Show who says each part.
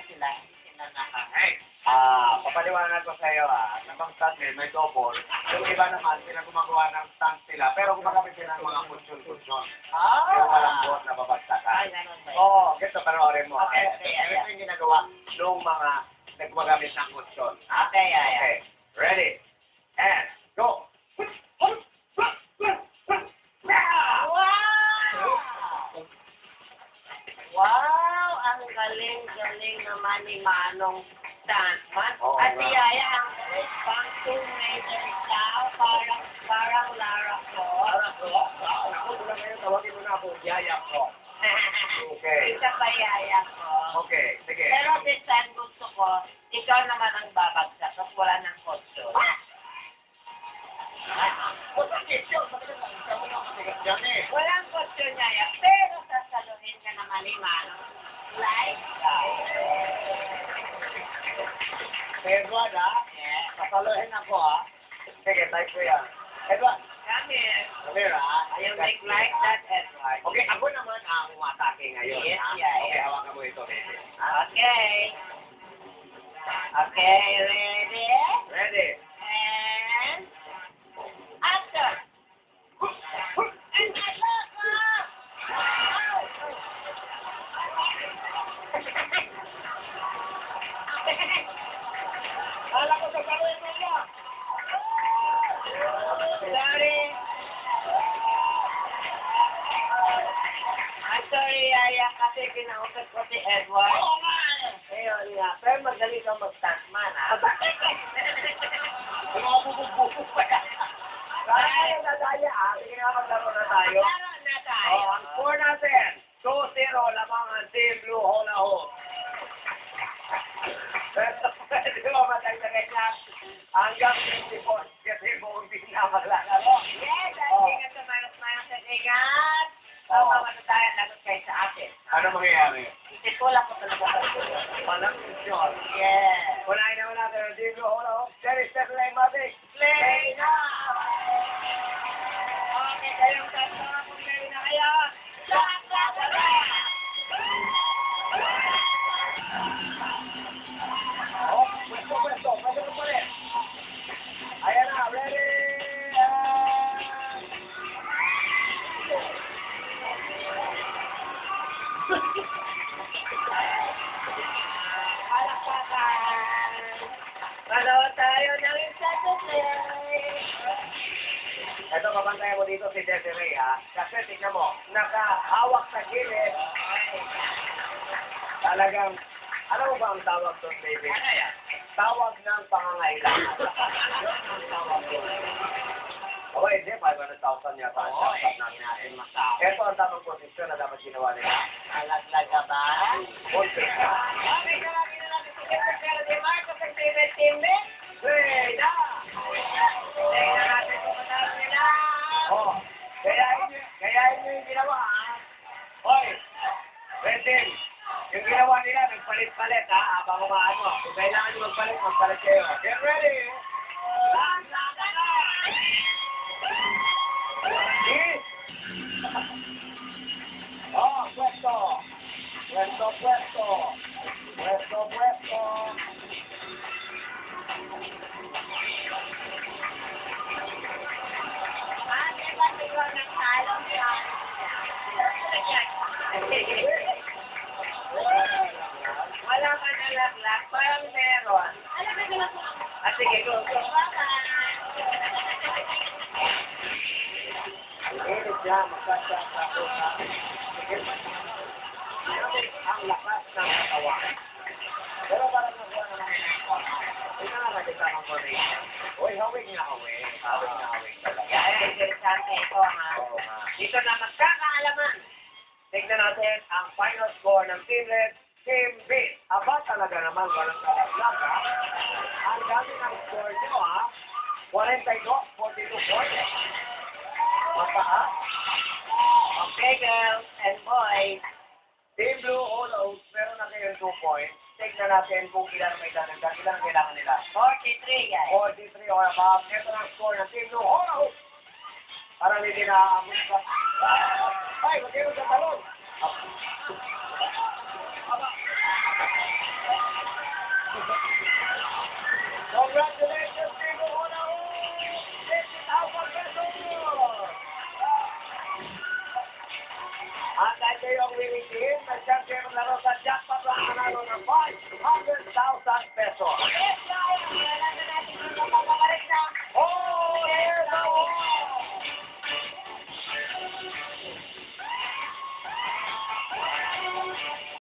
Speaker 1: sila. Hindi sila
Speaker 2: Hey, papaliwanag ko sa iyo nabang stunt may double. Yung iba naman, sila gumagawa ng stunt sila, pero gumagamit sila ng mga kutsyon-kutsyon. Yung malambot na babagsakan.
Speaker 1: Ay, ganun ba?
Speaker 2: Oo, ganito panoorin mo.
Speaker 1: Okay, okay,
Speaker 2: Ito yung ginagawa nung mga nagmagamit ng kutsyon.
Speaker 1: Okay,
Speaker 2: Okay, ready? And, go!
Speaker 1: Wow! Ang galing-galing naman ni Manong Stuntman.
Speaker 2: Oo
Speaker 1: At
Speaker 2: nga.
Speaker 1: si Yaya ang pang Tomb Raider daw. Parang Lara Croft.
Speaker 2: Ako na ngayon, tawagin mo na ako, Yaya ko. Okay.
Speaker 1: Isa pa Yaya ko.
Speaker 2: Okay, sige.
Speaker 1: Pero this time gusto ko, ikaw naman ang babagsak kasi wala ng kotso. Walang kotso Yaya, pero sasaluhin ka naman ni Manong. Like that.
Speaker 2: Edward,
Speaker 1: Yeah.
Speaker 2: pasaluhin ako, Sige, type ko yan. Edward,
Speaker 1: Come here.
Speaker 2: Amira,
Speaker 1: You make like that, Edward.
Speaker 2: Okay, ako naman ang umatake ngayon,
Speaker 1: Yes,
Speaker 2: ha?
Speaker 1: yeah,
Speaker 2: Okay,
Speaker 1: yeah.
Speaker 2: hawakan mo ito, baby.
Speaker 1: Okay. Okay, ready?
Speaker 2: Ready?
Speaker 1: And action! And action!
Speaker 2: Kala ko sa gawin mo niya.
Speaker 1: Sorry. I'm sorry, Yaya, kasi kinausap ko si Edward. Ayun nga. Pero magaling kang mag-stuntman, ha?
Speaker 2: Bumabubog pa yan. Kaya na tayo, Sige nga, maglaro na tayo.
Speaker 1: Maglaro na tayo.
Speaker 2: Ang score natin, 2-0, lamang ang Team Blue Hula Hoop. Pero pwede mo matagdagan niya hanggang 24 kasi buong team na maglalaro.
Speaker 1: Yes, ingat sa manos-manos at ingat. Mawawala tayo, lagot kayo sa atin.
Speaker 2: Ano mangyayari?
Speaker 1: Isipula ko talaga sa iyo.
Speaker 2: Walang misyon.
Speaker 1: Yes.
Speaker 2: Unahin naman natin ang Team Blue Hula Hoop. Jerry Stephanie Matic.
Speaker 1: Play na! Okay, kayong tatlo, kung ready na kayo. Lahat na wala!
Speaker 2: Oh, pwesto. Pwede mo pa rin. Ayan na, ready?
Speaker 1: Palakpakan! Manood tayo ng isa to play!
Speaker 2: Ito, papantayan mo dito si Desiree, Kasi tingnan mo, nakahawak sa gilid. Talagang, alam mo ba ang tawag doon, baby?
Speaker 1: Ano yan?
Speaker 2: Tawag ng pangangailangan. Yun ang tawag doon. O, hindi, 500,000 yata ang shot natin. Ito ang tamang posisyon na dapat ginawa nila.
Speaker 1: Alaglag ka ba?
Speaker 2: Buntis.
Speaker 1: Okay, gawagin na natin si Secretary de Marcos ang favorite team din.
Speaker 2: Play na!
Speaker 1: Tingnan na natin kung matalo nila.
Speaker 2: Oh, gayahin nyo yung ginawa, Hoy, Redin, yung ginawa nila, nagpalit-palit, habang umaano. Kung kailangan nyo magpalit kayo. Get ready! Yes! Oh, puesto!
Speaker 1: Ate, ba't ikaw nagtalo siya? Wala ka nalaglag, parang meron. Sige, go.
Speaker 2: Init siya, magkasya ako sa ang lakas ng katawan. Pero parang nakuha naman ito nga nagkasama ko rin. Uy, hawig na hawig. Hawig talaga.
Speaker 1: Kaya interesante ito, ha?
Speaker 2: Oo nga.
Speaker 1: Dito na magkakaalaman.
Speaker 2: Tignan natin ang final score ng Team Red, Team B. Aba, talaga naman walang kalaglag, Ang dami ng score nyo, 42 points. Mataas.
Speaker 1: Okay, girls and boys.
Speaker 2: Team Blue, all out, meron na kayong 2 points. Tignan natin kung ilan may dadagdag. Ilan ang kailangan nila?
Speaker 1: 43, guys.
Speaker 2: 43 or above. Ito ang score ng Team Blue, all out. Parang hindi na-aamot ka. Ay, huwag kayo sa talon.